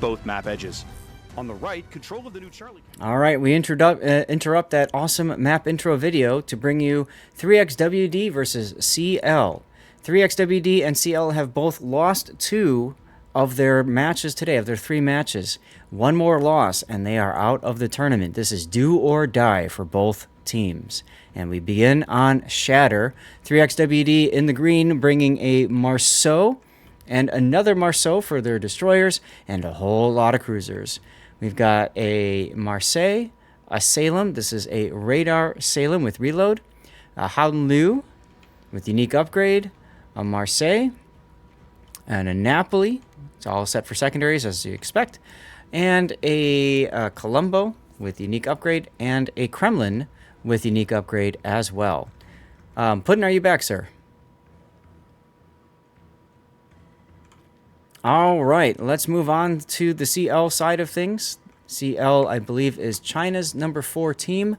both map edges. On the right, control of the new Charlie... All right, we interrupt that awesome map intro video to bring you 3X-WD versus CL. 3X-WD and CL have both lost 2 of their matches today, of their 3 matches. 1 more loss, and they are out of the tournament. This is do or die for both teams. And we begin on Shatter. 3X-WD in the green, bringing a Marceau and another Marceau for their destroyers, and a whole lot of cruisers. We've got a Marseille, a Salem. This is a radar Salem with reload. A Howden Liu with unique upgrade. A Marseille. And a Napoli. It's all set for secondaries, as you expect. And a Colombo with unique upgrade. And a Kremlin with unique upgrade as well. Puddin', are you back, sir? All right, let's move on to the CL side of things. CL, I believe, is China's number 4 team.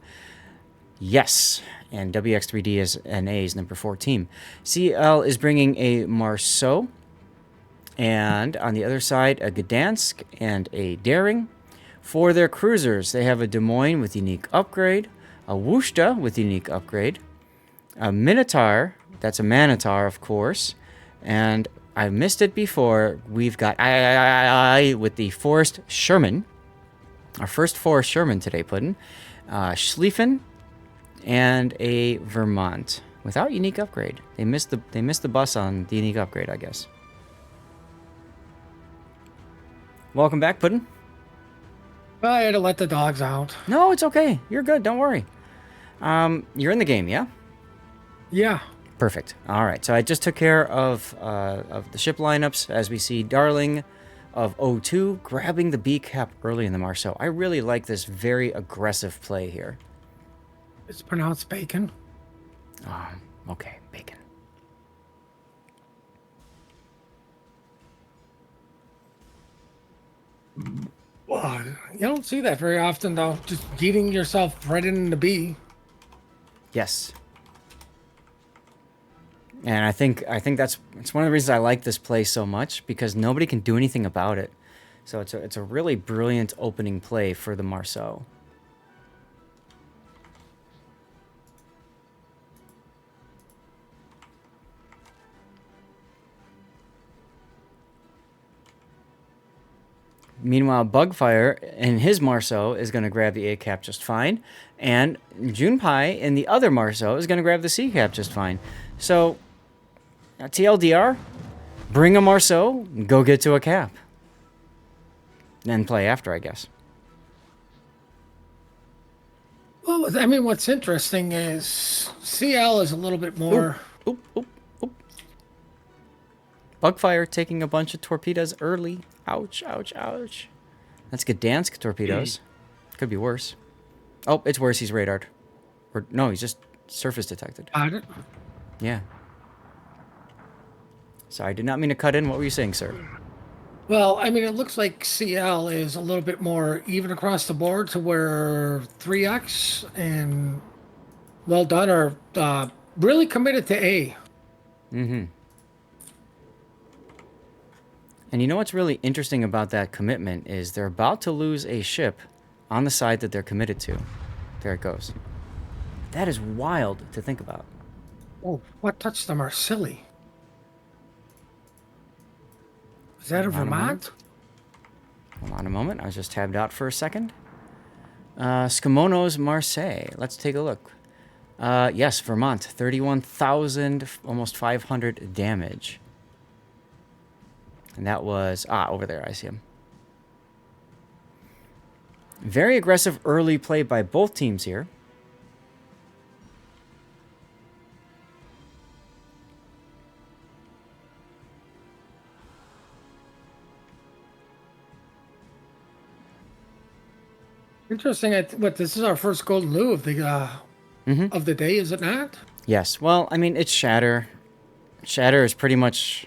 Yes, and WX3D is NA's number 4 team. CL is bringing a Marceau, and on the other side, a Gdansk and a Daring. For their cruisers, they have a Des Moines with unique upgrade, a Wushta with unique upgrade, a Minotaur, that's a Manitar, of course, and I missed it before. We've got with the Forest Sherman. Our first Forest Sherman today, Puddin'. Schlieffen and a Vermont without unique upgrade. They missed the bus on the unique upgrade, I guess. Welcome back, Puddin'. Well, I had to let the dogs out. No, it's okay. You're good. Don't worry. You're in the game, yeah? Yeah. Perfect. All right. So I just took care of the ship lineups as we see Darling of O2 grabbing the B cap early in the Marceau. I really like this very aggressive play here. It's pronounced bacon. Okay, bacon. Well, you don't see that very often, though. Just getting yourself right in the B. Yes. And I think it's one of the reasons I like this play so much, because nobody can do anything about it. So it's a really brilliant opening play for the Marceau. Meanwhile, Bugfire in his Marceau is going to grab the A cap just fine, and Junpei in the other Marceau is going to grab the C cap just fine. So TLDR, bring a Marceau, go get to a cap. Then play after, I guess. Well, I mean, what's interesting is CL is a little bit more... Oop. Bugfire taking a bunch of torpedoes early. Ouch. That's Gdansk torpedoes. Could be worse. Oh, it's worse. He's radared. Or no, he's just surface detected. Yeah. Sorry, I did not mean to cut in. What were you saying, sir? Well, I mean, it looks like CL is a little bit more even across the board, to where 3X and Well Done are really committed to A. Mm-hmm. And you know what's really interesting about that commitment is they're about to lose a ship on the side that they're committed to. There it goes. That is wild to think about. Oh, what touched them are silly. Is that a Vermont? Hold on a moment. I was just tabbed out for a second. Skimono's Marseille. Let's take a look. Yes, Vermont. 31,000, almost 500 damage. And that was... over there. I see him. Very aggressive early play by both teams here. Interesting. This is our first golden loo of the day, is it not? Yes. Well, I mean, it's Shatter. Shatter is pretty much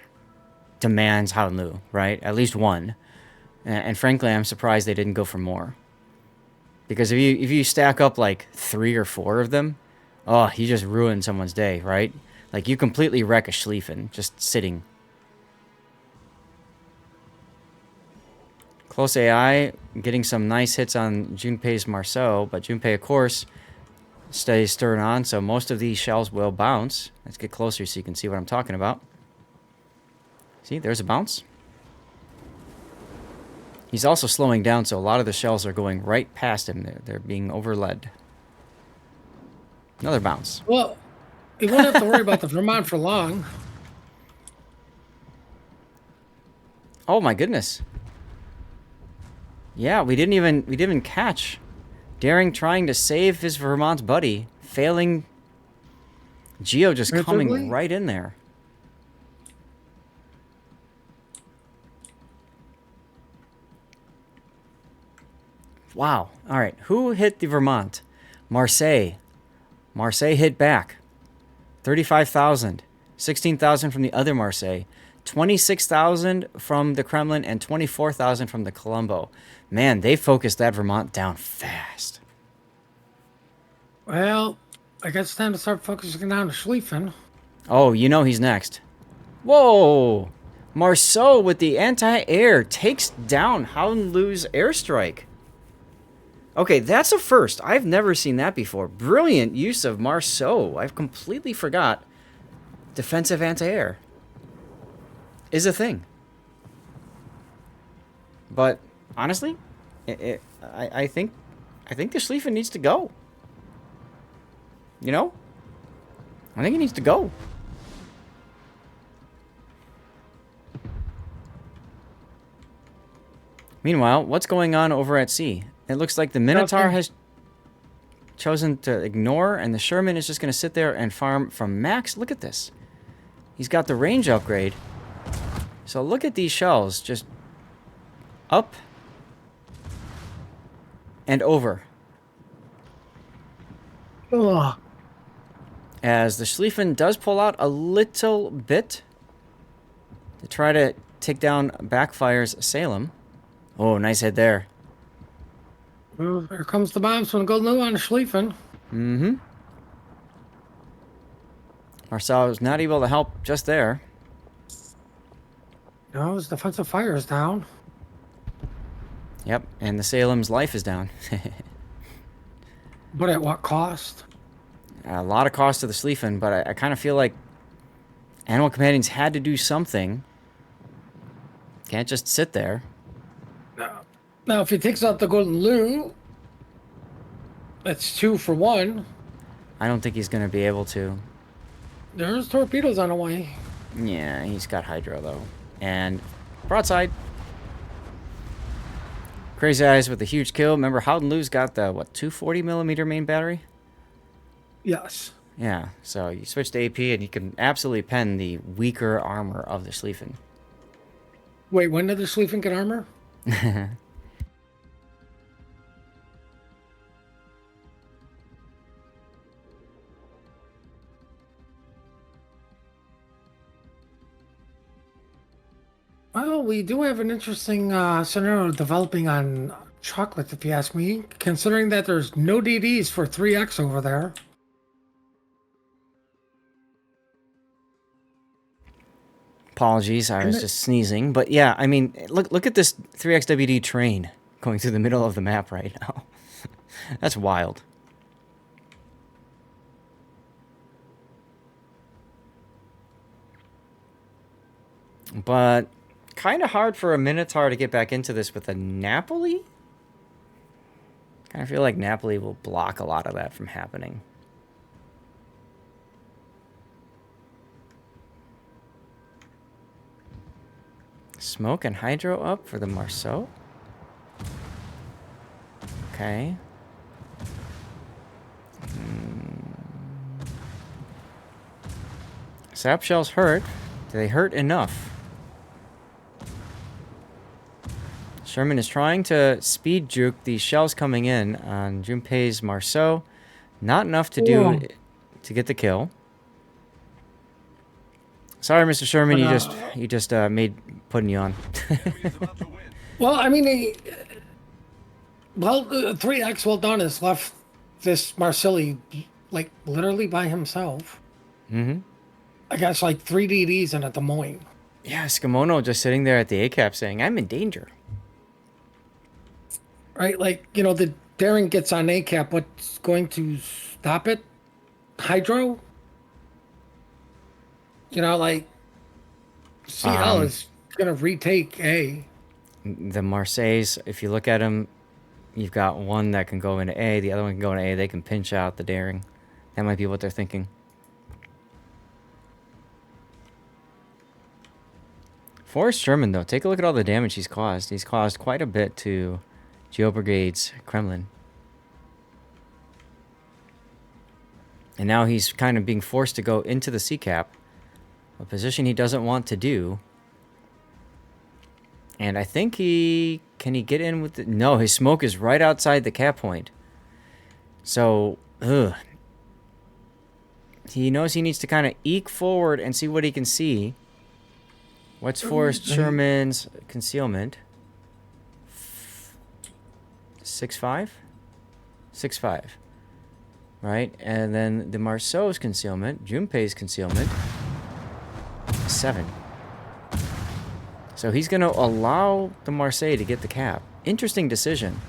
demands Howden Liu, right? At least one. And frankly, I'm surprised they didn't go for more. Because if you stack up like 3 or 4 of them, oh, you just ruin someone's day, right? Like, you completely wreck a Schlieffen just sitting. Close AI getting some nice hits on Junpei's Marceau, but Junpei, of course, stays stern on, so most of these shells will bounce. Let's get closer so you can see what I'm talking about. See, there's a bounce. He's also slowing down, so a lot of the shells are going right past him. They're being overled. Another bounce. Well, you won't have to worry about the Vermont for long. Oh my goodness. Yeah, we didn't even catch. Daring trying to save his Vermont buddy, failing. Geo just coming right in there. Wow. All right. Who hit the Vermont? Marseille. Marseille hit back. 35,000. 16,000 from the other Marseille. 26,000 from the Kremlin and 24,000 from the Colombo. Man, they focused that Vermont down fast. Well, I guess it's time to start focusing on the Schlieffen. Oh, you know he's next. Whoa! Marceau with the anti-air takes down Howdenlu's airstrike. Okay, that's a first. I've never seen that before. Brilliant use of Marceau. I've completely forgot defensive anti-air is a thing. But honestly, I think the Schlieffen needs to go. You know? I think he needs to go. Meanwhile, what's going on over at sea? It looks like the Minotaur has chosen to ignore, and the Sherman is just going to sit there and farm from max. Look at this. He's got the range upgrade. So look at these shells. Just up and over. Ugh. As the Schlieffen does pull out a little bit to try to take down Backfire's Salem. Oh, nice hit there. Well, here comes the bombs from Golden on the Schlieffen. Mm-hmm. Marcel was not able to help just there. No, his defensive fire is down. Yep, and the Salem's life is down. But at what cost? A lot of cost to the Schlieffen, but I kind of feel like Animal Companions had to do something. Can't just sit there. Now, if he takes out the Golden Lou, that's 2 for 1. I don't think he's going to be able to. There's torpedoes on the way. Yeah, he's got Hydro, though. And broadside. Crazy Eyes with a huge kill. Remember, Howdenlu's got the, what, 240mm main battery? Yes. Yeah, so you switch to AP and you can absolutely pen the weaker armor of the Schlieffen. Wait, when did the Schlieffen get armor? Well, we do have an interesting scenario developing on chocolate, if you ask me, considering that there's no DDs for 3X over there. Apologies, I was just sneezing. But yeah, I mean, look at this 3X-WD train going through the middle of the map right now. That's wild. But kind of hard for a Minotaur to get back into this with a Napoli. Kind of feel like Napoli will block a lot of that from happening. Smoke and Hydro up for the Marceau. Okay. Sap shells hurt. Do they hurt enough? Sherman is trying to speed juke these shells coming in on Junpei's Marceau. Not enough to do to get the kill. Sorry, Mr. Sherman, you just made putting you on. Well, I mean, 3X well done has left this Marcelli like literally by himself. Mm-hmm. I guess like 3 DDs in a Des Moines. Yeah, Skimono just sitting there at the ACAP saying, "I'm in danger." right? Like, the daring gets on A cap. What's going to stop it? Hydro? Like CL Um, is going to retake A. the Marseilles, if you look at them, you've got one that can go into A, the other one can go into A. They can pinch out the daring. That might be what they're thinking. Forrest Sherman, though, take a look at all the damage he's caused. He's caused quite a bit to Geo Brigade's Kremlin. And now he's kind of being forced to go into the sea cap, a position he doesn't want to do. And I think can he get in with the... No, his smoke is right outside the cap point. So, he knows he needs to kind of eke forward and see what he can see. What's Forrest Sherman's concealment? 6.5? 6.5. Right? And then the Marceau's concealment, Junpei's concealment, 7. So he's going to allow the Marseille to get the cap. Interesting decision,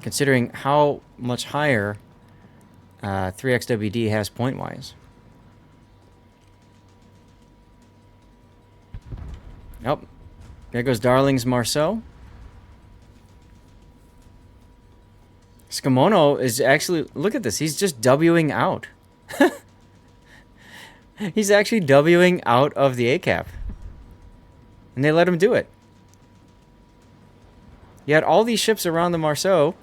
considering how much higher 3X-WD has point-wise. Oh, there goes Darling's Marceau. Skamono is actually... Look at this. He's just Wing out. He's actually Wing out of the A-cap. And they let him do it. You had all these ships around the Marceau.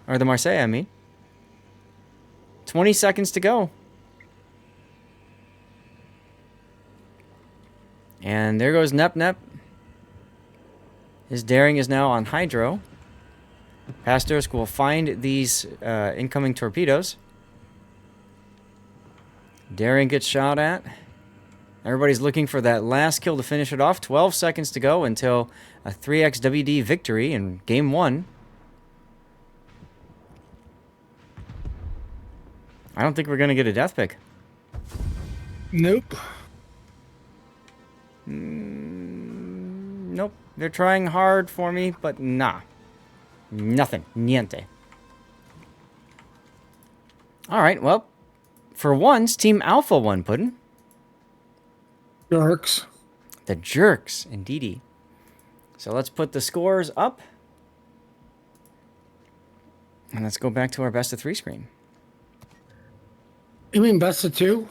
Or the Marseille, I mean. 20 seconds to go. And there goes Nep Nep. His daring is now on Hydro. Pastorsk will find these incoming torpedoes. Daring gets shot at. Everybody's looking for that last kill to finish it off. 12 seconds to go until a 3X-WD victory in Game 1. I don't think we're going to get a death pick. Nope. Nope. They're trying hard for me, but nah. Nothing. Niente. Alright, well, for once, Team Alpha won, Puddin'. Jerks. The jerks, indeedy. So let's put the scores up. And let's go back to our best of 3 screen. You mean best of 2?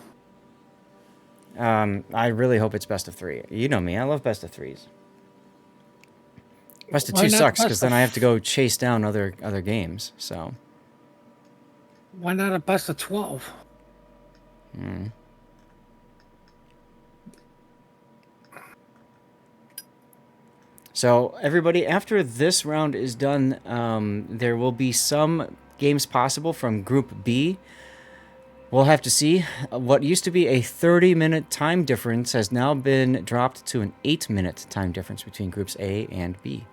I really hope it's best of 3. You know me, I love best of 3s. Best of Why 2 not sucks, best because then of- I have to go chase down other games, so... Why not a best of 12? So, everybody, after this round is done, there will be some games possible from Group B. We'll have to see. What used to be a 30-minute time difference has now been dropped to an 8-minute time difference between Groups A and B.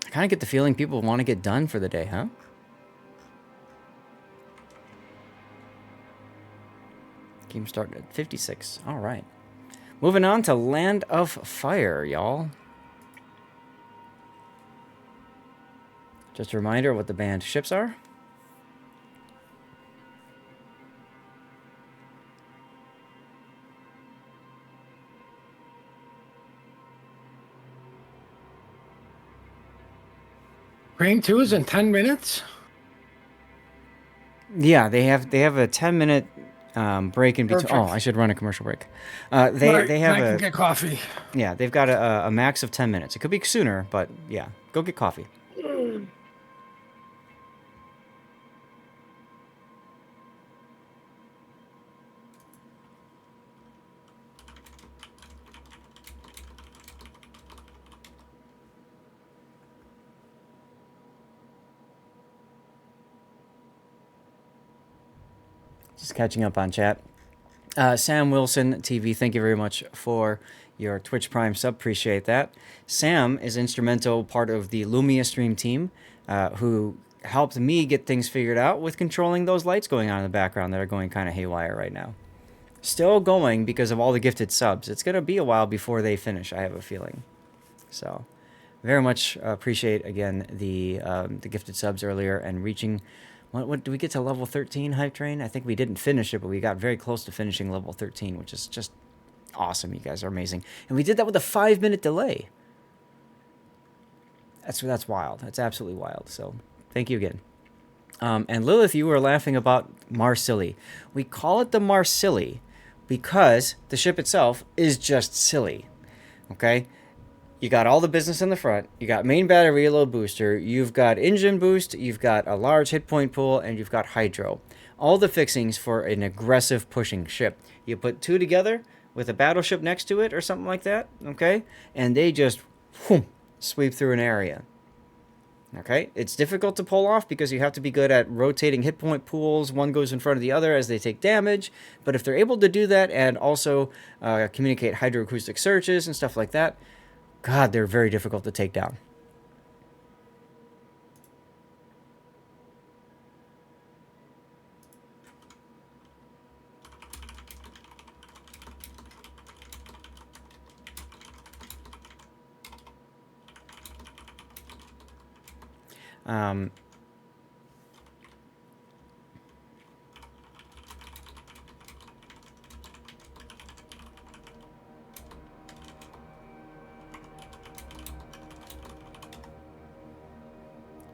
I kind of get the feeling people want to get done for the day, huh? Game started at 56. All right. Moving on to Land of Fire, y'all. Just a reminder what the banned ships are. Crane 2 is in 10 minutes? Yeah, they have a 10-minute break in between. Perfect. Oh, I should run a commercial break. They Right, have I can get coffee. yeah, they've got a max of 10 minutes. It could be sooner, but yeah, go get coffee. Just catching up on chat. Sam Wilson TV, thank you very much for your Twitch Prime sub. Appreciate that. Sam is instrumental part of the Lumia stream team, who helped me get things figured out with controlling those lights going on in the background that are going kind of haywire right now. Still going because of all the gifted subs. It's going to be a while before they finish, I have a feeling. So, very much appreciate, again, the gifted subs earlier and reaching... What did we get to level 13, Hype Train? I think we didn't finish it, but we got very close to finishing level 13, which is just awesome. You guys are amazing. And we did that with a 5-minute delay. That's wild. That's absolutely wild. So thank you again. And Lilith, you were laughing about Marsilli. We call it the Marsilli because the ship itself is just silly. Okay? You got all the business in the front. You got main battery reload booster. You've got engine boost. You've got a large hit point pool. And you've got hydro. All the fixings for an aggressive pushing ship. You put two together with a battleship next to it or something like that. Okay? And they just whoom, sweep through an area. Okay? It's difficult to pull off because you have to be good at rotating hit point pools. One goes in front of the other as they take damage. But if they're able to do that and also communicate hydroacoustic searches and stuff like that, God, they're very difficult to take down.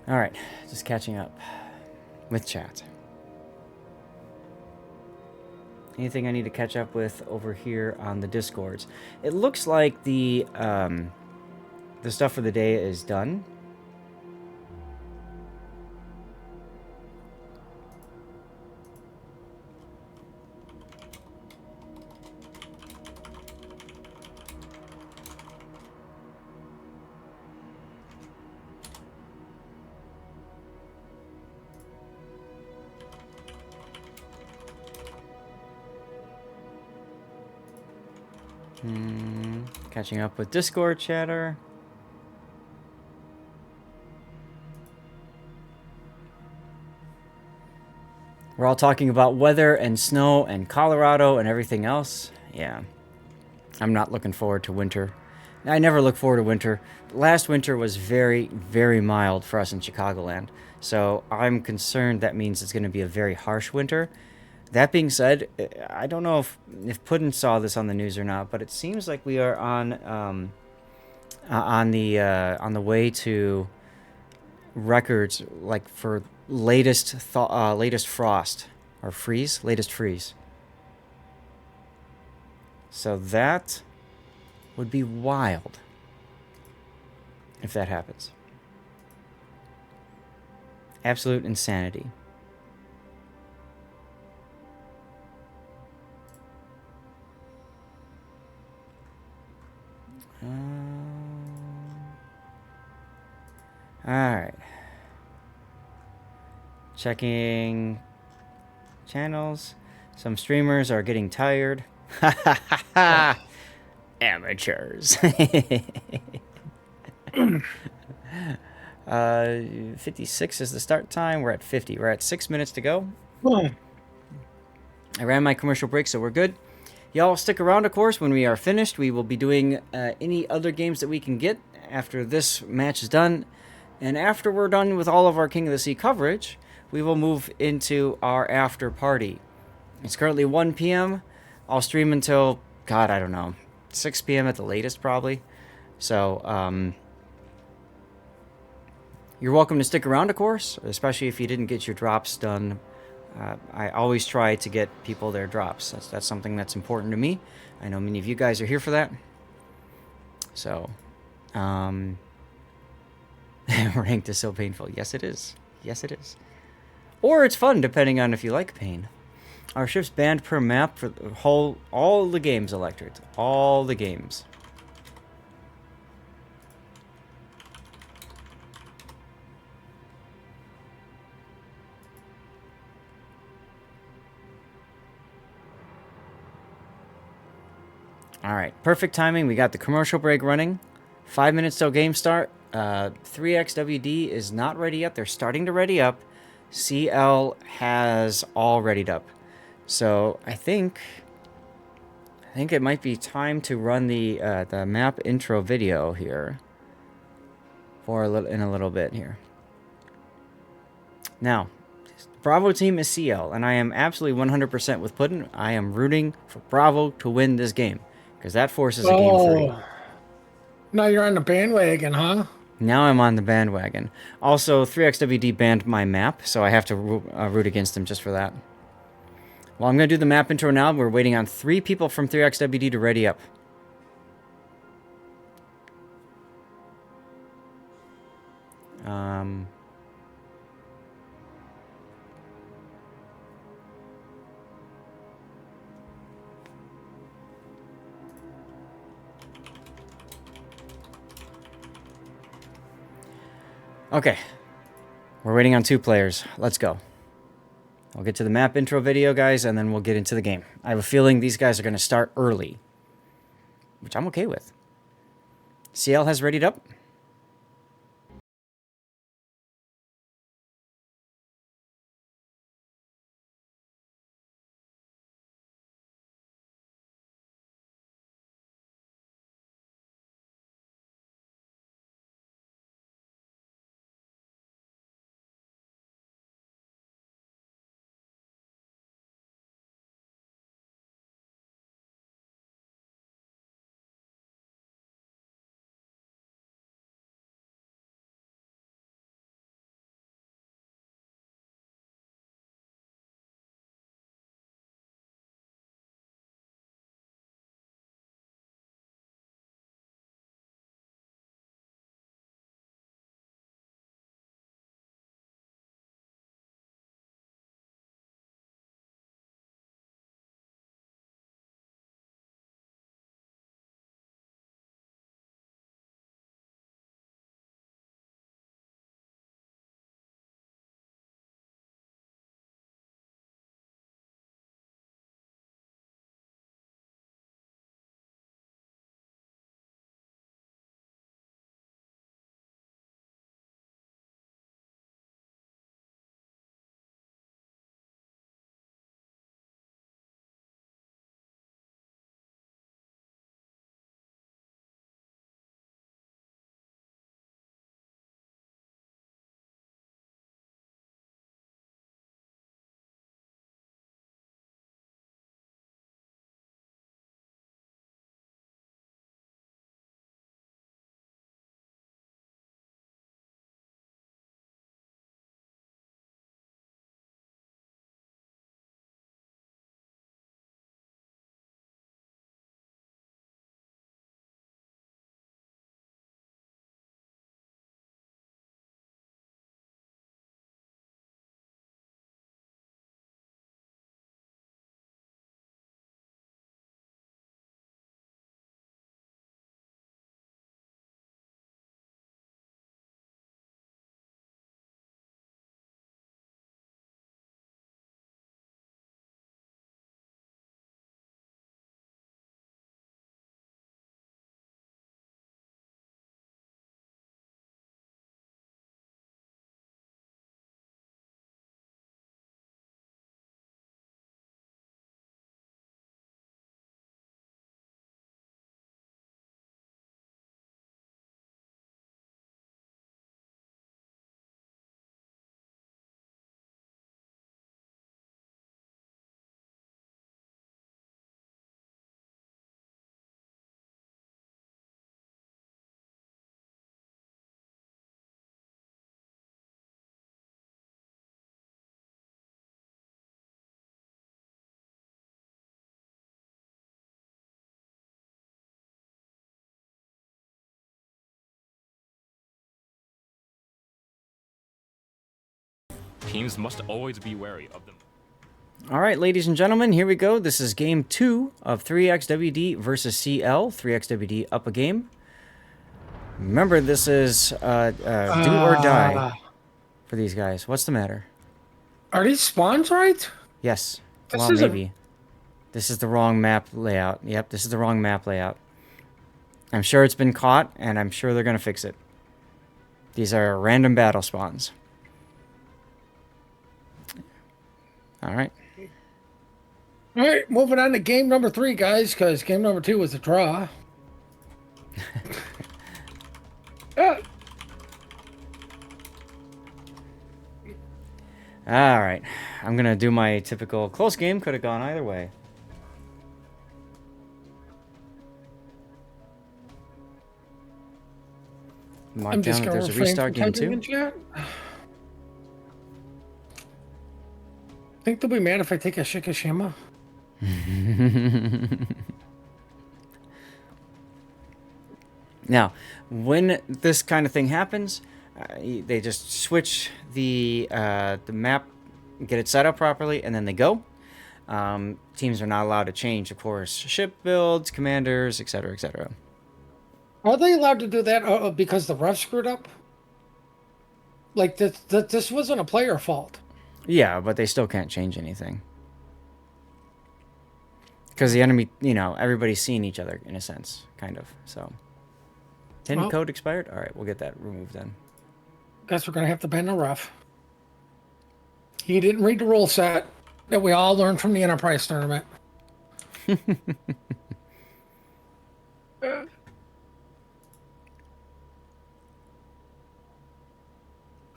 All right, just catching up with chat. Anything I need to catch up with over here on the Discords? It looks like the stuff for the day is done. Catching up with Discord chatter. We're all talking about weather and snow and Colorado and everything else. Yeah. I'm not looking forward to winter. I never look forward to winter. Last winter was very, very mild for us in Chicagoland. So I'm concerned that means it's going to be a very harsh winter. That being said, I don't know if Puddin saw this on the news or not, but it seems like we are on the way to records like for latest frost or freeze, latest freeze. So that would be wild if that happens. Absolute insanity. Alright. Checking channels. Some streamers are getting tired. Ha ha ha ha! Amateurs. 56 is the start time. We're at 50. We're at 6 minutes to go. I ran my commercial break, so we're good. Y'all stick around, of course. When we are finished, we will be doing any other games that we can get after this match is done. And after we're done with all of our King of the Sea coverage, we will move into our after party. It's currently 1 p.m. I'll stream until, God, I don't know, 6 p.m. at the latest, probably. So, you're welcome to stick around, of course, especially if you didn't get your drops done. I always try to get people their drops. That's something that's important to me. I know many of you guys are here for that. So, ranked is so painful. Yes, it is. Yes, it is. Or it's fun, depending on if you like pain. Our ship's banned per map for the all the games, Electric. All the games. All right, perfect timing. We got the commercial break running. 5 minutes till game start. 3X-WD is not ready yet. They're starting to ready up. CL has all readied up. So I think it might be time to run the map intro video here. in a little bit here. Now, Bravo team is CL, and I am absolutely 100% with Puddin'. I am rooting for Bravo to win this game, because that forces a game 3. Now you're on the bandwagon, huh? Now I'm on the bandwagon. Also, 3XWD banned my map, so I have to root against him just for that. Well, I'm going to do the map intro now. We're waiting on 3 people from 3XWD to ready up. Okay. We're waiting on 2 players. Let's go. I'll get to the map intro video, guys, and then we'll get into the game. I have a feeling these guys are going to start early, which I'm okay with. CL has readied up. Teams must always be wary of them. All right, ladies and gentlemen, here we go. This is game 2 of 3XWD versus CL. 3XWD up a game. Remember, this is do or die for these guys. What's the matter? Are these spawns right? Yes. This Well, is a- maybe. This is the wrong map layout. Yep, this is the wrong map layout. I'm sure it's been caught, and I'm sure they're going to fix it. These are random battle spawns. All right. All right, moving on to game number 3, guys, because game number 2 was a draw. All right. I'm going to do my typical close game. Could have gone either way. Mark I'm down just that going to there's a refrain restart from game typing 2. in chat. Think they'll be mad if I take a Shikishima? Now, when this kind of thing happens, they just switch the map, get it set up properly, and then they go. Teams are not allowed to change, of course, ship builds, commanders, etc., etc. Are they allowed to do that because the ref screwed up? Like, this wasn't a player fault. Yeah, but they still can't change anything. Because the enemy, everybody's seeing each other, in a sense, kind of, so... Didn't code expired? All right, we'll get that removed then. Guess we're going to have to ban the ref. He didn't read the rule set that we all learned from the Enterprise tournament.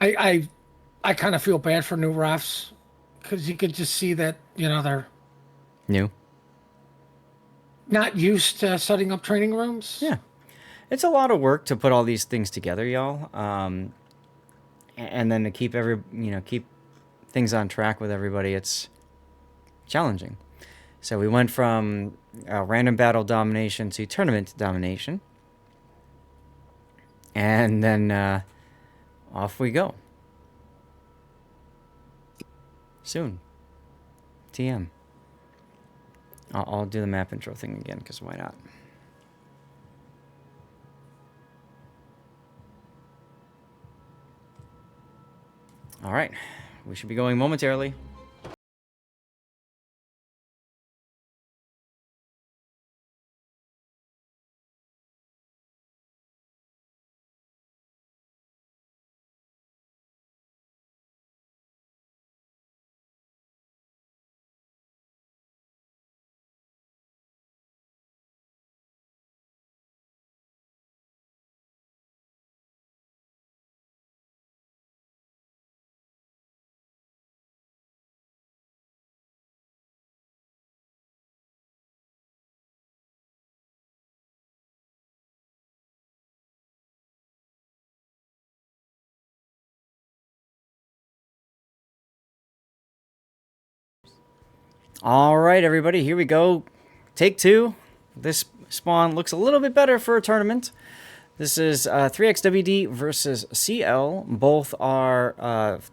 I kind of feel bad for new refs because you could just see that, they're New? not used to setting up training rooms. Yeah. It's a lot of work to put all these things together, y'all. And then to keep keep things on track with everybody, it's challenging. So we went from random battle domination to tournament domination. And then off we go. Soon. TM. I'll do the map intro thing again, because why not? All right. We should be going momentarily. All right, everybody, here we go. Take 2. This spawn looks a little bit better for a tournament. This is 3X-WD versus CL. Both are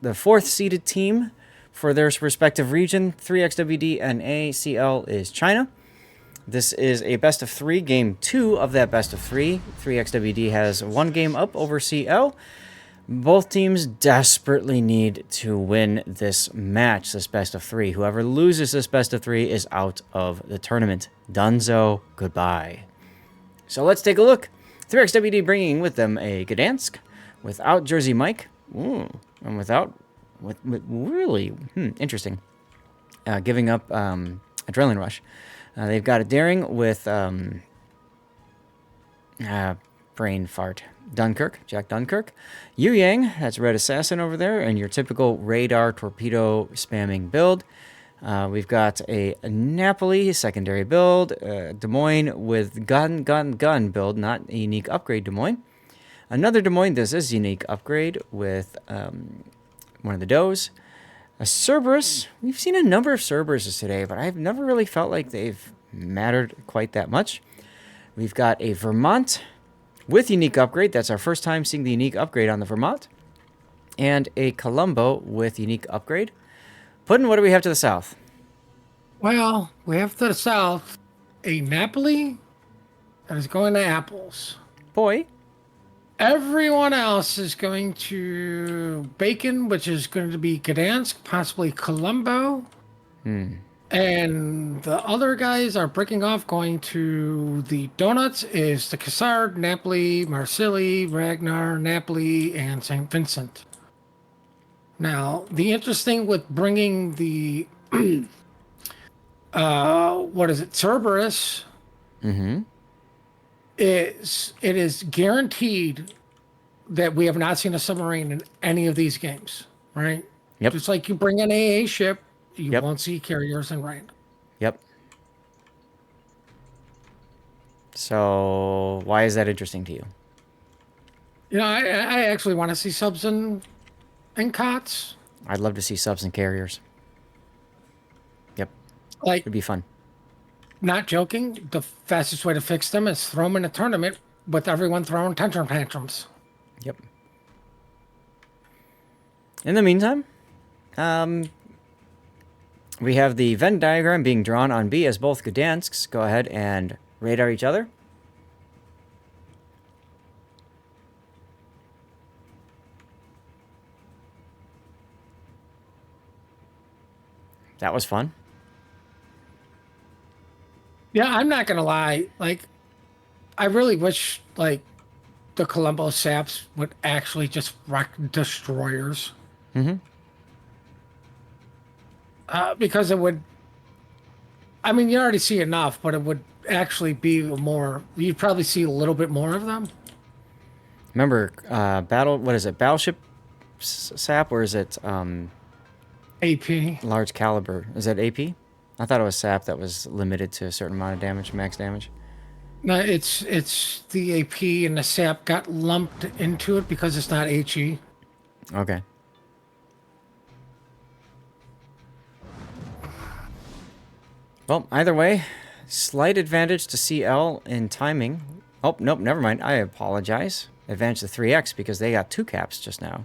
the 4th seeded team for their respective region. 3X-WD NA, CL is China. This is a best of 3, game 2 of that best of 3. 3X-WD has 1 game up over CL. Both teams desperately need to win this match, this best of 3. Whoever loses this best of 3 is out of the tournament. Dunzo, goodbye. So let's take a look. 3XWD bringing with them a Gdansk without Jersey Mike. Ooh, and with really interesting. Giving up Adrenaline Rush. They've got a Daring with brain fart. Dunkirk, Jack Dunkirk. Yu Yang, that's Red Assassin over there, and your typical radar torpedo spamming build. We've got a Napoli secondary build, Des Moines with gun build, not a unique upgrade Des Moines. Another Des Moines, this is unique upgrade with one of the Does. A Cerberus, we've seen a number of Cerberuses today, but I've never really felt like they've mattered quite that much. We've got a Vermont with unique upgrade. That's our first time seeing the unique upgrade on the Vermont. And a Colombo with unique upgrade. Puddin', what do we have to the south? Well, we have to the south a Napoli that is going to Apples. Boy. Everyone else is going to Bacon, which is going to be Gdansk, possibly Colombo. And the other guys are breaking off, going to the Donuts, is the Cassard, Napoli, Marsilli, Ragnar, Napoli, and St. Vincent. Now, the interesting with bringing the, Cerberus, is it is guaranteed that we have not seen a submarine in any of these games, right? Yep. Just like you bring an AA ship, you Yep. won't see carriers in right. Yep. So why is that interesting to you? You know, I actually want to see subs in KOTS. I'd love to see subs and carriers. Yep. Like, It'd be fun. not joking, the fastest way to fix them is throw them in a tournament with everyone throwing tantrums. Yep. In the meantime, we have the Venn diagram being drawn on B as both Gdansks go ahead and radar each other. That was fun. Yeah, I'm not gonna lie. Like, I really wish like the Colombo Saps would actually just wreck destroyers. Mm-hmm. Because it would. I mean, you already see enough, but it would actually be more. You'd probably see a little bit more of them. Remember, what is it? Battleship sap, or is it AP. large caliber? Is that AP? I thought it was sap that was limited to a certain amount of damage, max damage. No, it's the AP and the SAP got lumped into it because it's not HE. Okay. Well, either way, slight advantage to CL in timing. Oh, nope, never mind. I apologize. Advantage to 3X because they got 2 caps just now.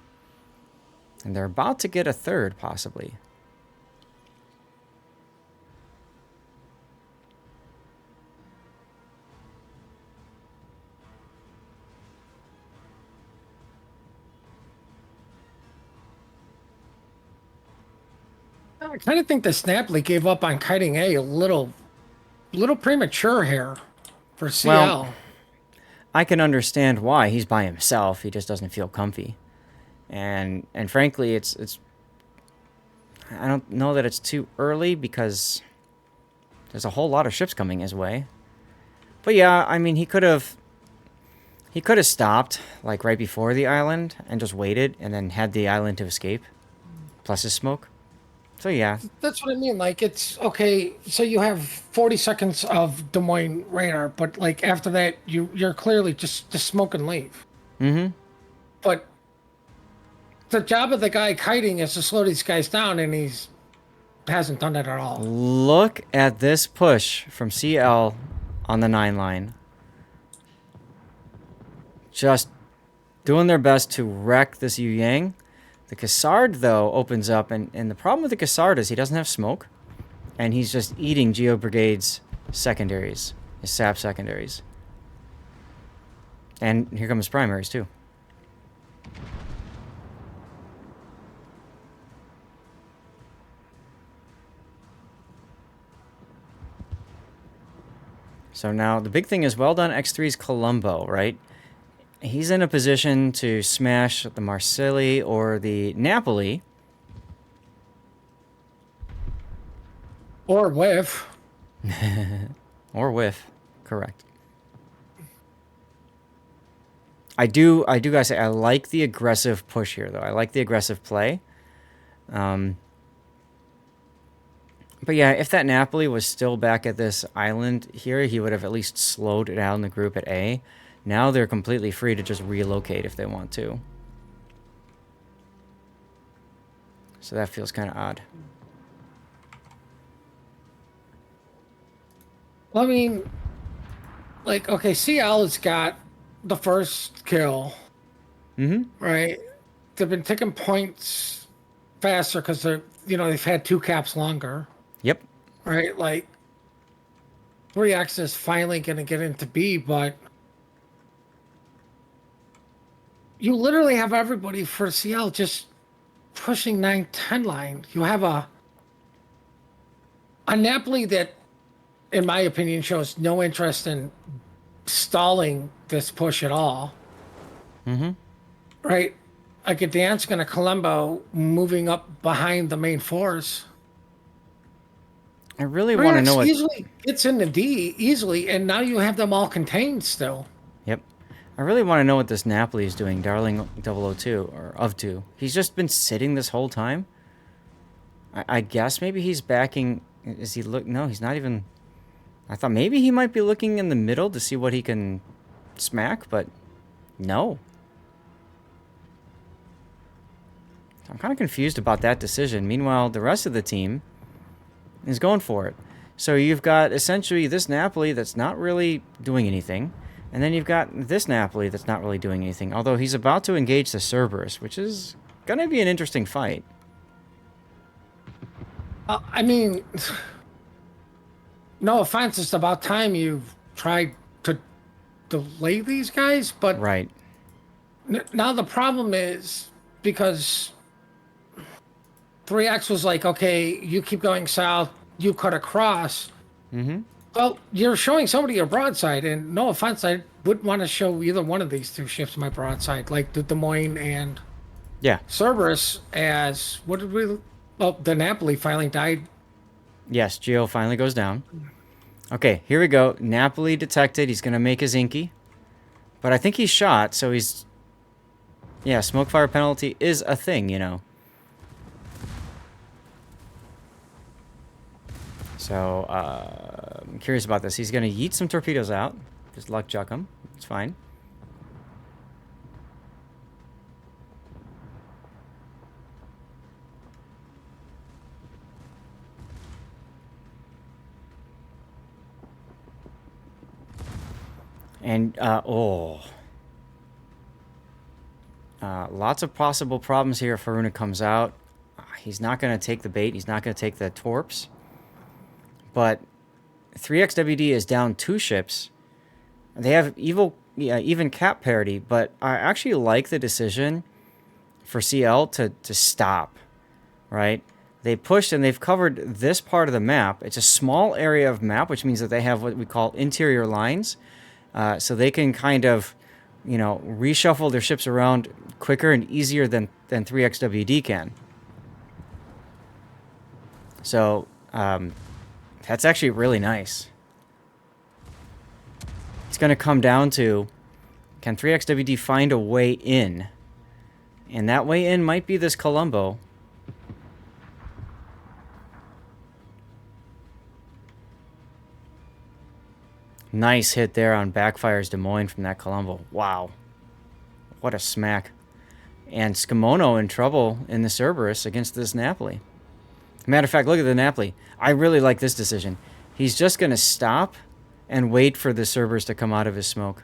And they're about to get a third, possibly. I kind of think the Snapley gave up on kiting a little premature here for CL. Well, I can understand why. He's by himself. He just doesn't feel comfy. And frankly, it's I don't know that it's too early because there's a whole lot of ships coming his way. But yeah, I mean, he could have stopped like right before the island and just waited and then had the island to escape plus his smoke. So yeah. That's what I mean. Like, it's okay. So you have 40 seconds of Des Moines radar, but like after that, you're clearly just smoke and leave. Mm-hmm. But the job of the guy kiting is to slow these guys down, and he's hasn't done that at all. Look at this push from CL on the 9 line. Just doing their best to wreck this Yu Yang. The Cassard, though, opens up, and the problem with the Cassard is he doesn't have smoke, and he's just eating Geo Brigade's secondaries, his SAP secondaries. And here come his primaries, too. So now, the big thing is, well done X3's Colombo, right? He's in a position to smash the Marsilli or the Napoli. Or whiff. Or whiff. Correct. I do gotta say, I like the aggressive push here, though. I like the aggressive play. But yeah, if that Napoli was still back at this island here, he would have at least slowed down the group at A. Now they're completely free to just relocate if they want to. So that feels kind of odd. Well, I mean, like, okay, CL has got the first kill. Mm-hmm. Right? They've been taking points faster because they've had 2 caps longer. Yep. Right? Like, 3X is finally going to get into B, but you literally have everybody for CL just pushing 9-10 line. You have a Napoli that, in my opinion, shows no interest in stalling this push at all. Mm-hmm. Right? A Gdansk and a Colombo moving up behind the main force. I really want to know what... easily gets into D easily, and now you have them all contained still. Yep. I really want to know what this Napoli is doing, Darling 002, or of 2. He's just been sitting this whole time. I guess maybe he's backing. Is he look? No, he's not even. I thought maybe he might be looking in the middle to see what he can smack, but no. I'm kind of confused about that decision. Meanwhile, the rest of the team is going for it. So you've got essentially this Napoli that's not really doing anything, and then you've got this Napoli that's not really doing anything, although he's about to engage the Cerberus, which is going to be an interesting fight. I mean, no offense, it's about time you've tried to delay these guys, but Right. now the problem is because 3X was like, okay, you keep going south, you cut across. Mm-hmm. Well, you're showing somebody your broadside, and no offense, I wouldn't want to show either one of these two ships my broadside, like the Des Moines and Yeah. Cerberus, as what did we? Well, the Napoli finally died. Yes, Geo finally goes down. Okay, here we go. Napoli detected. He's going to make his Inky. But I think he's shot, so he's... Yeah, smoke fire penalty is a thing, you know. So, I'm curious about this. He's going to yeet some torpedoes out. Just luck chuck them. It's fine. And, lots of possible problems here if Haruna comes out. He's not going to take the bait. He's not going to take the torps. But 3X-WD is down 2 ships. They have even cap parity, but I actually like the decision for CL to stop, right? They pushed and they've covered this part of the map. It's a small area of map, which means that they have what we call interior lines. So they can kind of, you know, reshuffle their ships around quicker and easier than 3X-WD can. So that's actually really nice. It's going to come down to, can 3X-WD find a way in? And that way in might be this Colombo. Nice hit there on backfires Des Moines from that Colombo. Wow. What a smack. And Skimono in trouble in the Cerberus against this Napoli. Matter of fact, look at the Napoli. I really like this decision. He's just going to stop and wait for the Cerberus to come out of his smoke.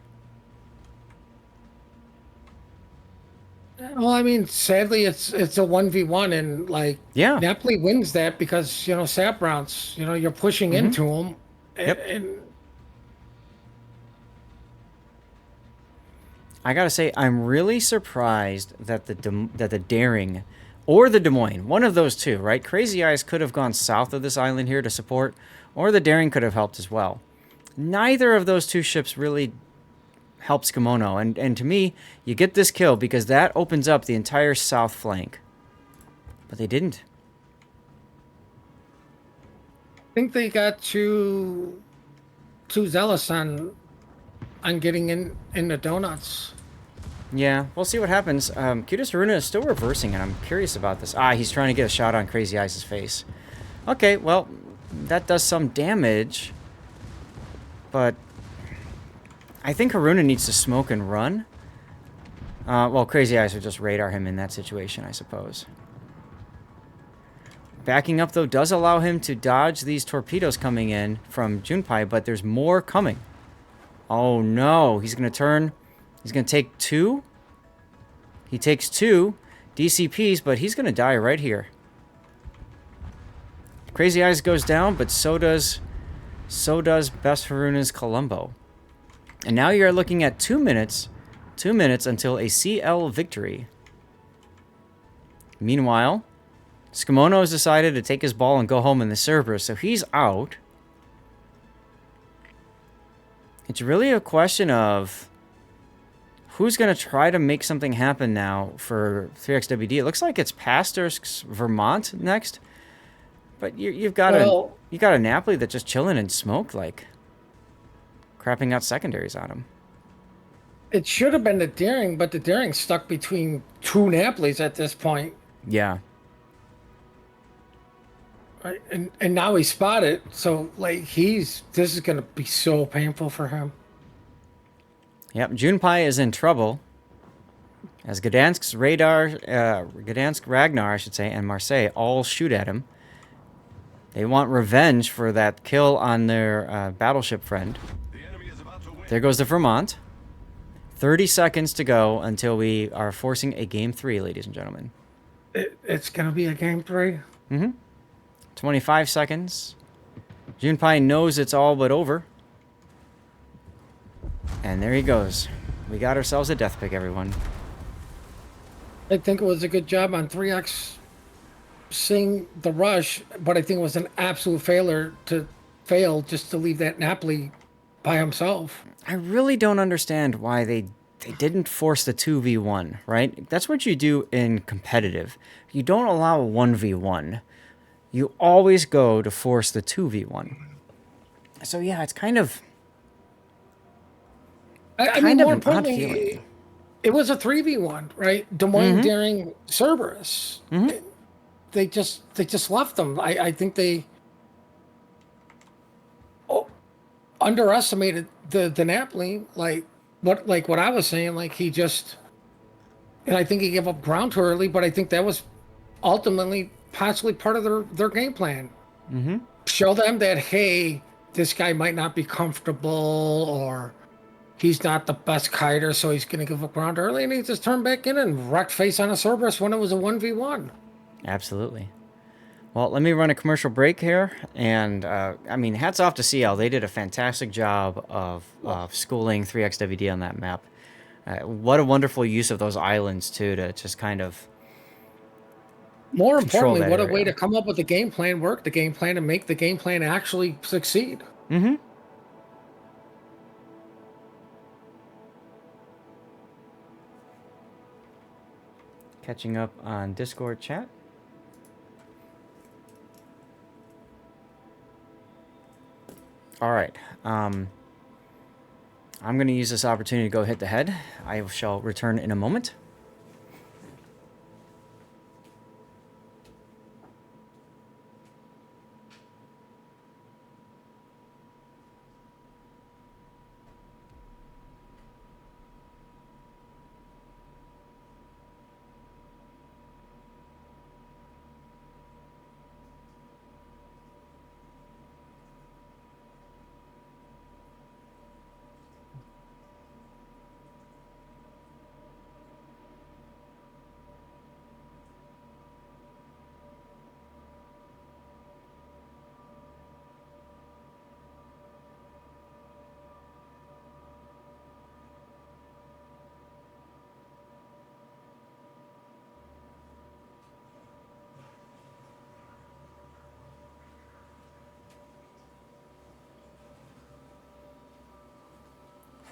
Well, I mean, sadly, it's a 1v1, and like, Yeah. Napoli wins that because, you know, sap rounds, you know, you're pushing into them. Yep. And I gotta say, I'm really surprised that the Daring or the Des Moines, one of those two, right? Crazy Eyes could have gone south of this island here to support, or the Daring could have helped as well. Neither of those two ships really helps Kimono, and to me, you get this kill because that opens up the entire south flank. But they didn't. I think they got too zealous on getting in the donuts. Yeah, we'll see what happens. Kudos Haruna is still reversing, and I'm curious about this. He's trying to get a shot on Crazy Eyes' face. Okay, well, that does some damage. But I think Haruna needs to smoke and run. Well, Crazy Eyes would just radar him in that situation, I suppose. Backing up, though, does allow him to dodge these torpedoes coming in from Junpei, but there's more coming. Oh, no. He's going to turn. He's going to take 2. He takes 2 DCPs, but he's going to die right here. Crazy Eyes goes down, but so does Best Haruna's Colombo. And now you're looking at 2 minutes. 2 minutes until a CL victory. Meanwhile, Skimono has decided to take his ball and go home in the Cerberus, so he's out. It's really a question of who's going to try to make something happen now for 3XWD. It looks like it's Pastor's Vermont next, but you've got a Napoli that's just chilling in smoke, like crapping out secondaries on him. It should have been the Daring, but the Daring's stuck between 2 Napolis at this point. Yeah. Right? And now he's spotted, so like this is gonna be so painful for him. Yep, Junpei is in trouble as Gdansk Ragnar, I should say, and Marseille all shoot at him. They want revenge for that kill on their battleship friend. There goes the Vermont. 30 seconds to go until we are forcing a game 3, ladies and gentlemen. It's gonna be a game 3. 25 seconds. Junpei knows it's all but over. And there he goes. We got ourselves a death pick, everyone. I think it was a good job on 3X seeing the rush, but I think it was an absolute failure to fail just to leave that Napoli by himself. I really don't understand why they didn't force the 2v1, right? That's what you do in competitive. You don't allow a 1v1. You always go to force the 2v1. So yeah, it's kind of... I mean, more importantly, it was a 3v1, right? Des Moines during Cerberus. They just left them. I think they underestimated the Napoli, like what I was saying. Like and I think he gave up ground too early. But I think that was ultimately possibly part of their game plan. Show them that, hey, this guy might not be comfortable, or he's not the best kiter, so he's going to give up ground early, and he just turned back in and wrecked face on a Cerberus when it was a 1v1. Absolutely. Well, let me run a commercial break here, and I mean, hats off to CL. They did a fantastic job of schooling 3XWD on that map. What a wonderful use of those islands, too, to just kind of... More importantly, what a way to come up with the game plan, work the game plan, and make the game plan actually succeed. Catching up on Discord chat. All right. I'm going to use this opportunity to go hit the head. I shall return in a moment.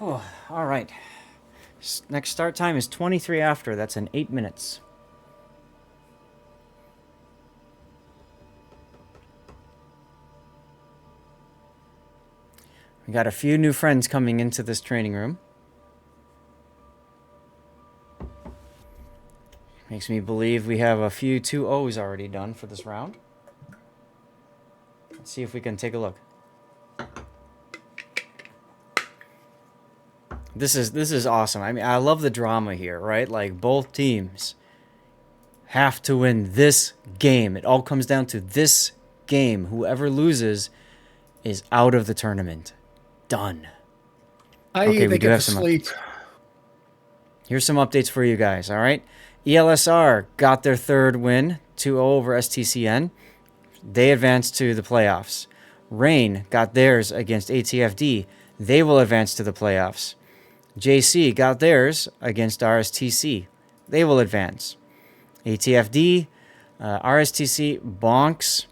Oh, all right. Next start time is 23 after. That's in 8 minutes. We got a few new friends coming into this training room. Makes me believe we have a few 2-0s already done for this round. Let's see if we can take a look. This is awesome. I mean, I love the drama here, right? Like, both teams have to win this game. It all comes down to this game. Whoever loses is out of the tournament. Done. Okay, we do have some sleep. Here's some updates for you guys, all right? ELSR got their third win, 2-0 over STCN. They advanced to the playoffs. Rain got theirs against ATFD. They will advance to the playoffs. JC got theirs against RSTC. They will advance. ATFD, RSTC, Bonks,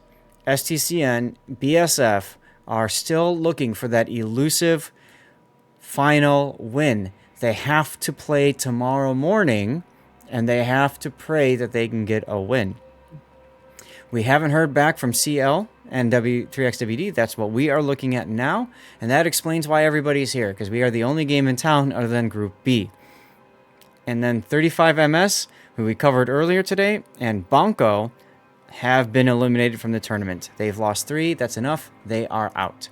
STCN, BSF are still looking for that elusive final win. They have to play tomorrow morning, and they have to pray that they can get a win. We haven't heard back from CL and 3XWD. That's what we are looking at now, and that explains why everybody's here, because we are the only game in town other than Group B. And then 35MS, who we covered earlier today, and Bonko have been eliminated from the tournament. They've lost 3. That's enough. They are out.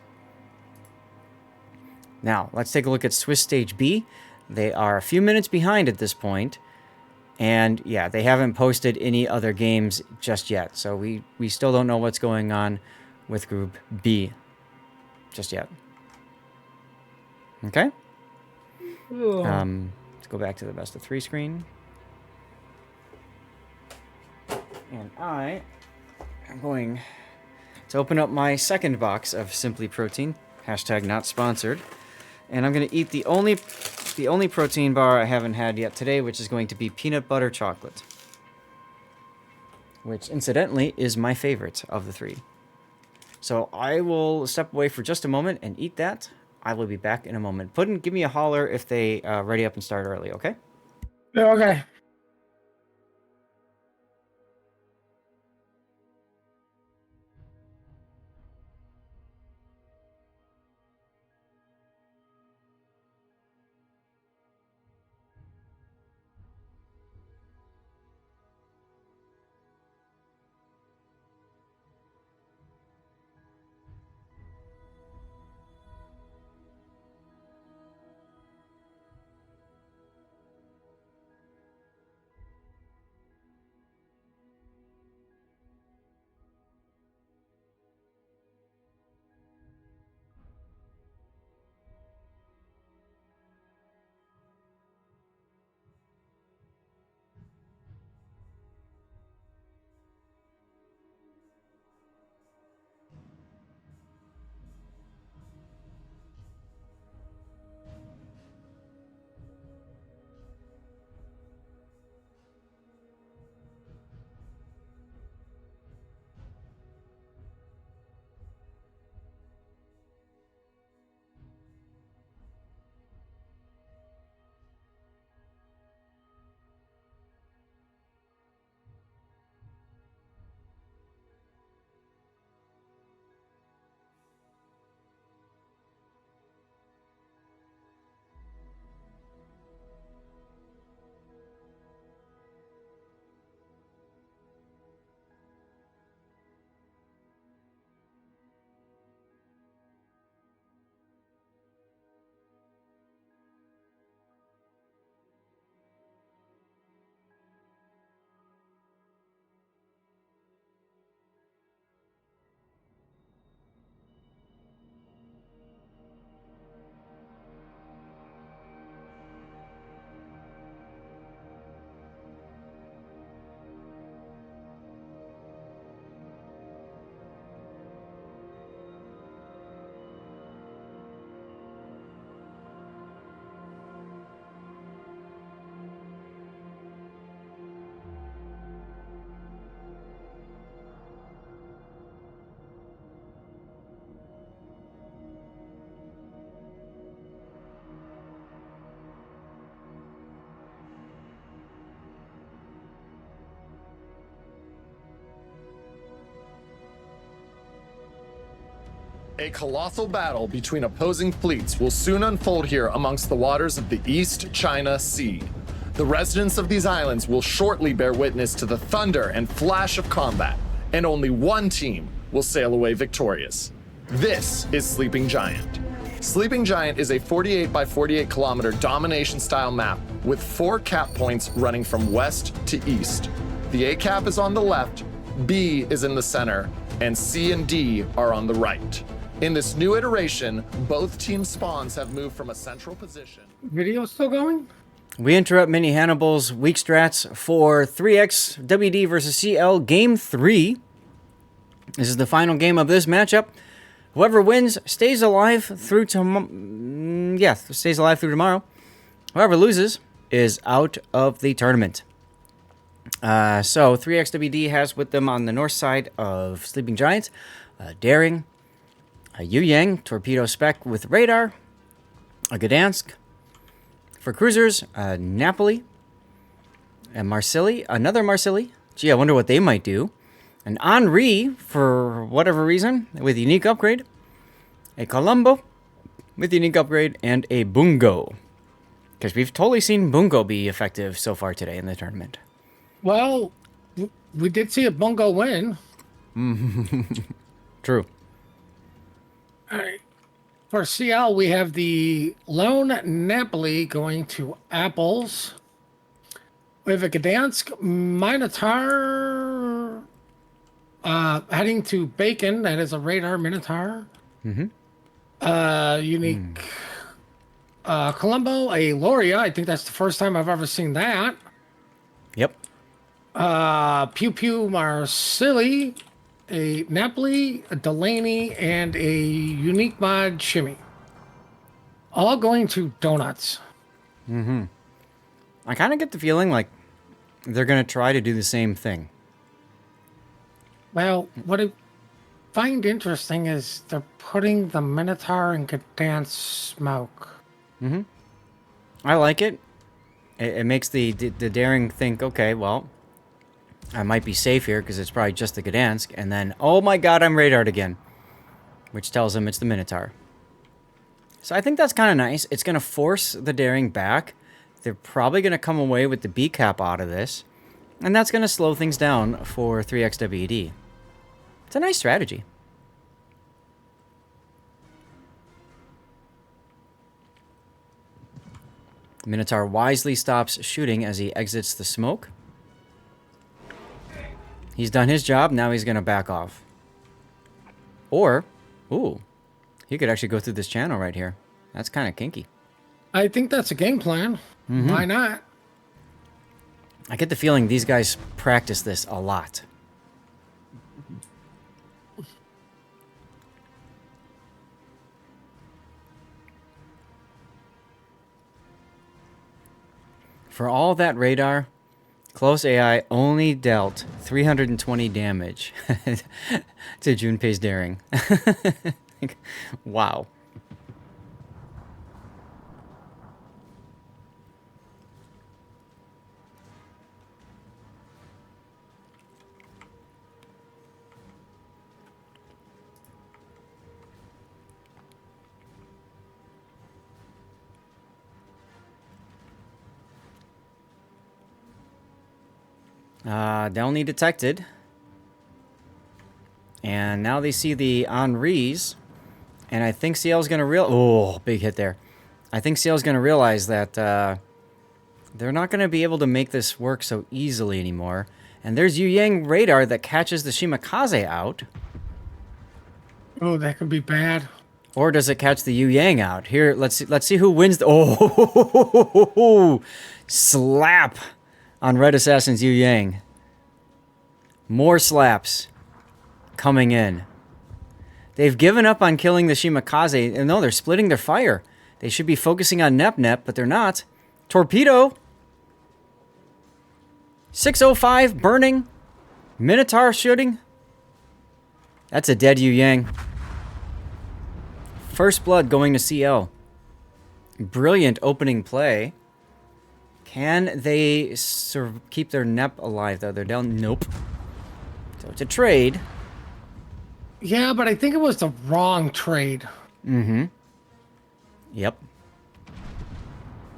Now, let's take a look at Swiss Stage B. They are a few minutes behind at this point. And, yeah, they haven't posted any other games just yet. So we still don't know what's going on with Group B just yet. Okay? Let's go back to the best of 3 screen. And I am going to open up my second box of Simply Protein. Hashtag not sponsored. And I'm going to eat the only protein bar I haven't had yet today, which is going to be peanut butter chocolate. Which, incidentally, is my favorite of the 3. So I will step away for just a moment and eat that. I will be back in a moment. Puddin', give me a holler if they ready up and start early, okay? Yeah, okay. A colossal battle between opposing fleets will soon unfold here amongst the waters of the East China Sea. The residents of these islands will shortly bear witness to the thunder and flash of combat, and only one team will sail away victorious. This is Sleeping Giant. Sleeping Giant is a 48 by 48 kilometer domination style map with 4 cap points running from west to east. The A cap is on the left, B is in the center, and C and D are on the right. In this new iteration, both team spawns have moved from a central position. Video still going? We interrupt Mini Hannibal's weak strats for 3X-WD versus CL Game 3. This is the final game of this matchup. Whoever wins stays alive through stays alive through tomorrow. Whoever loses is out of the tournament. So 3X-WD has with them on the north side of Sleeping Giants, Daring, a Yu Yang torpedo spec with radar, a Gdansk. For cruisers, Napoli, and Marsilli, another Marsilli. Gee, I wonder what they might do. An Henri, for whatever reason, with unique upgrade. A Colombo, with unique upgrade. And a Bungo. Because we've totally seen Bungo be effective so far today in the tournament. Well, we did see a bungo win. True. All right. For CL, we have the Lone Napoli going to Apples. We have a Gdansk Minotaur heading to Bacon. That is a radar Minotaur. Unique Colombo, a Loria. I think that's the first time I've ever seen that. Yep. Pew Pew Marsili, a Napoli, a Delaney, and a Unique Mod Shimmy. All going to Donuts. I kind of get the feeling like they're going to try to do the same thing. Well, what I find interesting is they're putting the Minotaur in Gdansk smoke. I like it. It makes the daring think, okay, well, I might be safe here because it's probably just the Gdansk. And then, oh my god, I'm radared again. Which tells them it's the Minotaur. So I think that's kind of nice. It's going to force the daring back. They're probably going to come away with the B cap out of this. And that's going to slow things down for 3X-WD. It's a nice strategy. Minotaur wisely stops shooting as he exits the smoke. He's done his job, now he's going to back off. Or, ooh, he could actually go through this channel right here. That's kind of kinky. I think that's a game plan. Why not? I get the feeling these guys practice this a lot. For all that radar, Close AI only dealt 320 damage to Junpei's daring. Wow. Delny detected. And now they see the Henris. And I think CL's going to oh, big hit there. I think CL's going to realize that they're not going to be able to make this work so easily anymore. And there's Yu Yang radar that catches the Shimakaze out. Oh, that could be bad. Or does it catch the Yu Yang out? Here, let's see who wins. Oh, slap on Red Assassin's Yu Yang. More slaps coming in. They've given up on killing the Shimakaze. And no, they're splitting their fire. They should be focusing on Nep, but they're not. Torpedo. 605 burning. Minotaur shooting. That's a dead Yu Yang. First blood going to CL. Brilliant opening play. Can they keep their Nep alive, though? They're down. Nope. So it's a trade. Yeah, but I think it was the wrong trade. Mm-hmm. Yep.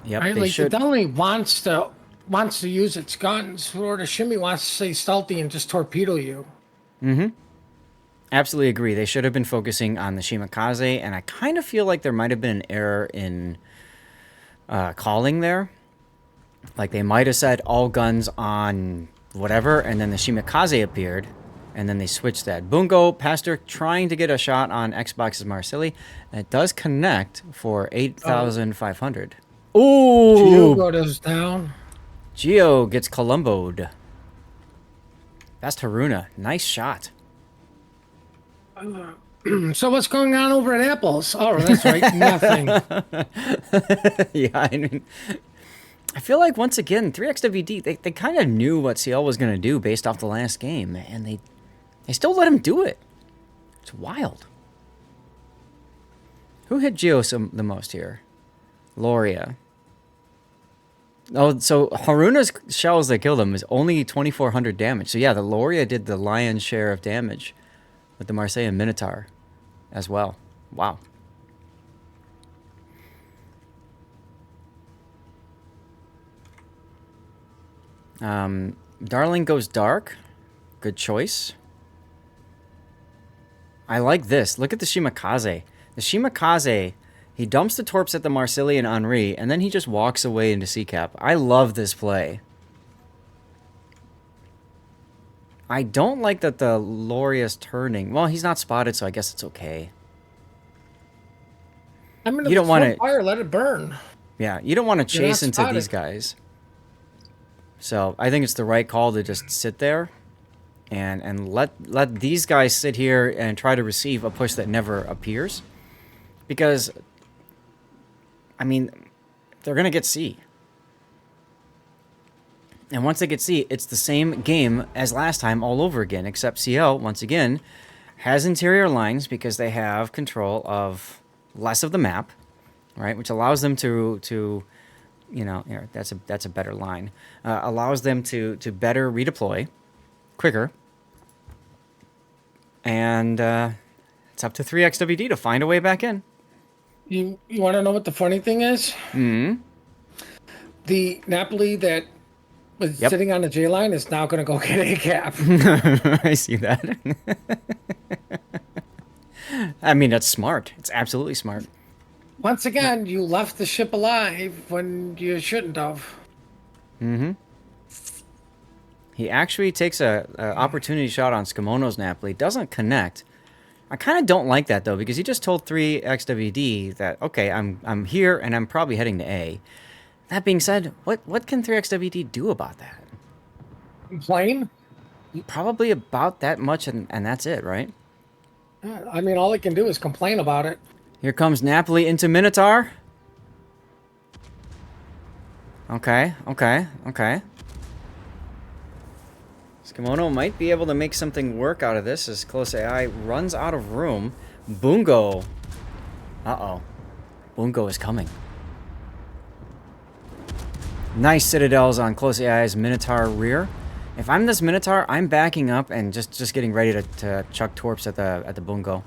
Yep, Right? they Like, should. the Delany wants to use its guns, or the Shimmy wants to stay stealthy and just torpedo you. Mm-hmm. Absolutely agree. They should have been focusing on the Shimakaze, and I kind of feel like there might have been an error in calling there. Like, they might have said all guns on whatever, and then the Shimakaze appeared, and then they switched that. Bungo, Pastor trying to get a shot on Xbox's Marsili, and it does connect for 8,500. Ooh! Geo goes down. Geo gets Columboed. That's Haruna. Nice shot. So what's going on over at Apples? Oh, that's right. Nothing. Yeah, I mean, I feel like, once again, 3XWD, they kind of knew what CL was going to do based off the last game, and they still let him do it. It's wild. Who hit Geo the most here? Loria. Oh, so Haruna's shells that killed him is only 2,400 damage. So yeah, the Loria did the lion's share of damage with the Marseille Minotaur as well. Wow. Darling goes dark. Good choice. I like this. Look at the Shimakaze. The Shimakaze, he dumps the torps at the Marsilli and Henri, and then he just walks away into Sea Cap. I love this play. I don't like that the Loria's turning. Well, he's not spotted, so I guess it's okay. I mean, You don't want to fire, let it burn. Yeah, you don't want to You're not chase into these spotted. guys. So I think it's the right call to just sit there and let these guys sit here and try to receive a push that never appears. Because, I mean, they're going to get C. And once they get C, it's the same game as last time all over again, except CL, once again, has interior lines because they have control of less of the map, right? Which allows them to you know, here, that's a better line. Allows them to better redeploy quicker. And it's up to 3XWD to find a way back in. You want to know what the funny thing is? Hmm. The Napoli that was sitting on the J line is now going to go get a cap. I see that. I mean, that's smart. It's absolutely smart. Once again, you left the ship alive when you shouldn't have. Mm-hmm. He actually takes a opportunity shot on Skamono's Napoli. Doesn't connect. I kind of don't like that, though, because he just told 3XWD that, okay, I'm here and I'm probably heading to A. That being said, what can 3XWD do about that? Complain? Probably about that much, and that's it, right? Yeah, I mean, all they can do is complain about it. Here comes Napoli into Minotaur. Okay. Skamono might be able to make something work out of this as Close AI runs out of room. Bungo. Uh-oh. Bungo is coming. Nice citadels on Close AI's Minotaur rear. If I'm this Minotaur, I'm backing up and just getting ready to chuck torps at the Bungo.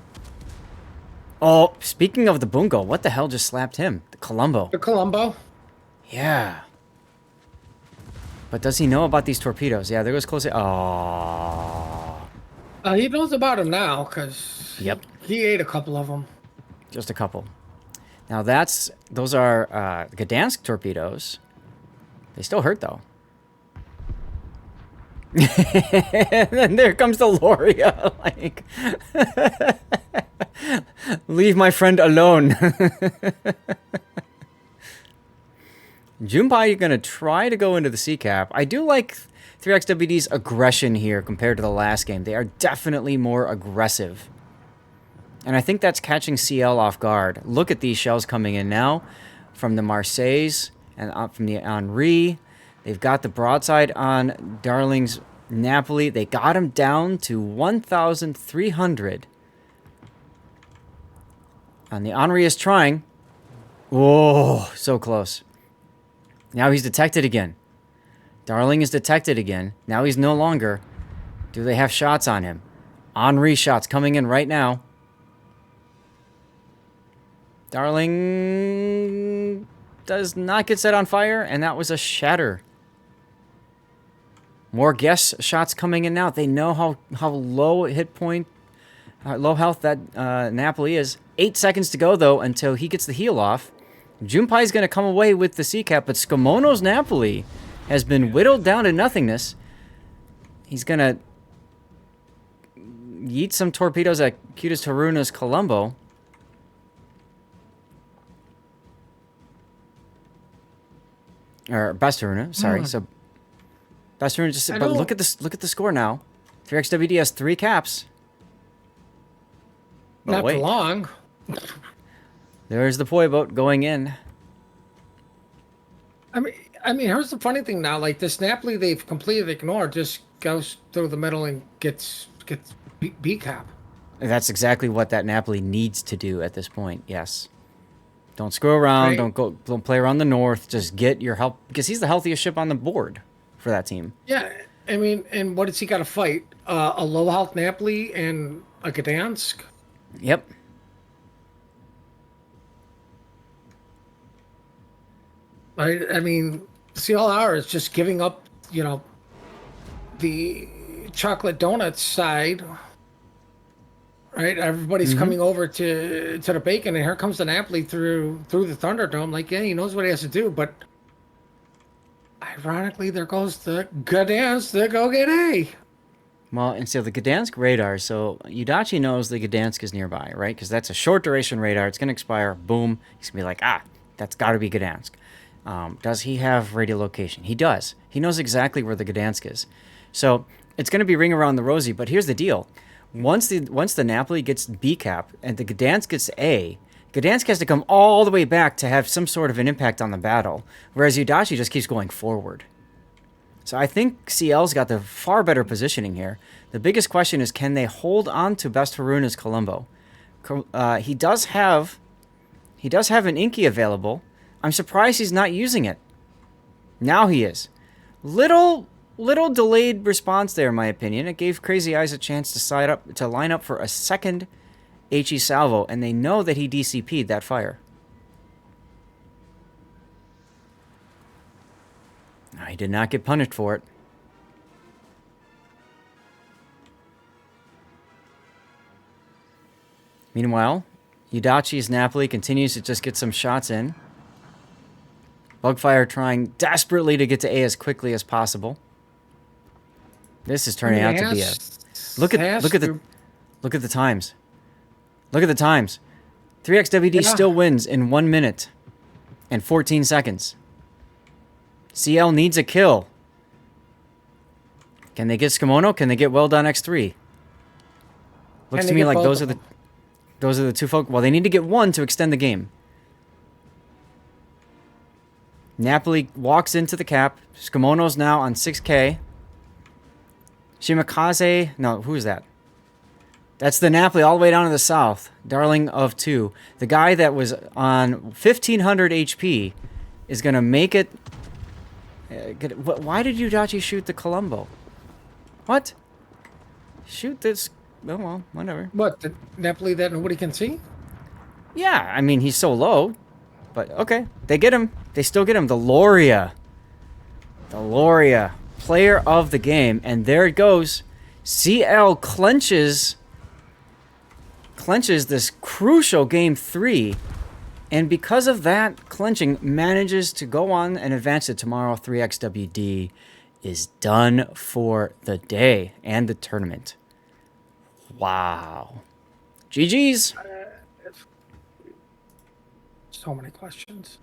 Oh, speaking of the Bungo, what the hell just slapped him? The Columbo. The Columbo? Yeah. But does he know about these torpedoes? Yeah, there goes Close. Oh. He knows about him now, because he ate a couple of them. Just a couple. Now those are Gdansk torpedoes. They still hurt, though. And then there comes the Loria, like, leave my friend alone. Junpai, you're going to try to go into the Sea Cap. I do like 3XWD's aggression here compared to the last game. They are definitely more aggressive. And I think that's catching CL off guard. Look at these shells coming in now from the Marseilles and from the Henri. They've got the broadside on Darling's Napoli. They got him down to 1,300. And the Henri is trying. Whoa, so close. Now he's detected again. Darling is detected again. Now he's no longer. Do they have shots on him? Henri shots coming in right now. Darling does not get set on fire, and that was a shatter. More guess shots coming in now. They know how low hit point, low health that Napoli is. 8 seconds to go, though, until he gets the heal off. Junpai's going to come away with the Sea Cap, but Skamono's Napoli has been whittled down to nothingness. He's going to yeet some torpedoes at Cutest Haruna's Columbo. Or Best Haruna, sorry. So Best Haruna just, but look at this. Look at the score now. 3XWD has 3 caps. Oh, Not wait. for long. There's the poi boat going in. I mean, here's the funny thing now. Like this Napoli, they've completely ignored. Just goes through the middle and gets B cap. That's exactly what that Napoli needs to do at this point. Yes. Don't screw around. Right. Don't play around the north. Just get your help because he's the healthiest ship on the board for that team. Yeah, I mean, and what does he got to fight? A low health Napoli and a Gdansk. Yep. I mean, CLR is just giving up, the chocolate donuts side, right? Everybody's coming over to the bacon, and here comes the Napoli through the Thunderdome. Like, yeah, he knows what he has to do, but ironically, there goes the Gdansk to go get A. Well, and so the Gdansk radar, so Yudachi knows the Gdansk is nearby, right? Because that's a short duration radar. It's going to expire. Boom. He's going to be like, that's got to be Gdansk. Does he have radiolocation? He does. He knows exactly where the Gdansk is. So it's going to be ring around the rosy. But here's the deal. Once the Napoli gets B cap and the Gdansk gets A, Gdansk has to come all the way back to have some sort of an impact on the battle, whereas Yudachi just keeps going forward. So I think CL's got the far better positioning here. The biggest question is, can they hold on to Best Haruna's Colombo? He does have an Inky available. I'm surprised he's not using it. Now he is. Little delayed response there, in my opinion. It gave Crazy Eyes a chance to line up for a second HE salvo, and they know that he DCP'd that fire. He did not get punished for it. Meanwhile, Yudachi's Napoli continues to just get some shots in. Bugfire trying desperately to get to A as quickly as possible. This is turning out to be a look at the times. Look at the times. 3XWD still wins in 1 minute and 14 seconds. CL needs a kill. Can they get Skimono? Can they get Well Done X3? Looks to me like those are the two folk. Well, they need to get one to extend the game. Napoli walks into the cap. Skimono's now on 6K. Shimakaze, no, who's that? That's the Napoli all the way down to the south. Darling of 2. The guy that was on 1500 HP is going to make it. Why did Yudachi shoot the Colombo? What? Shoot this. Oh, well, whatever. What, the Napoli that nobody can see? Yeah, I mean, he's so low. But, okay. They get him. They still get him. The Loria. The Loria. Player of the game. And there it goes. CL clenches this crucial Game 3. And because of that clenching, manages to go on and advance to tomorrow. 3XWD is done for the day and the tournament. Wow. GG's. So many questions.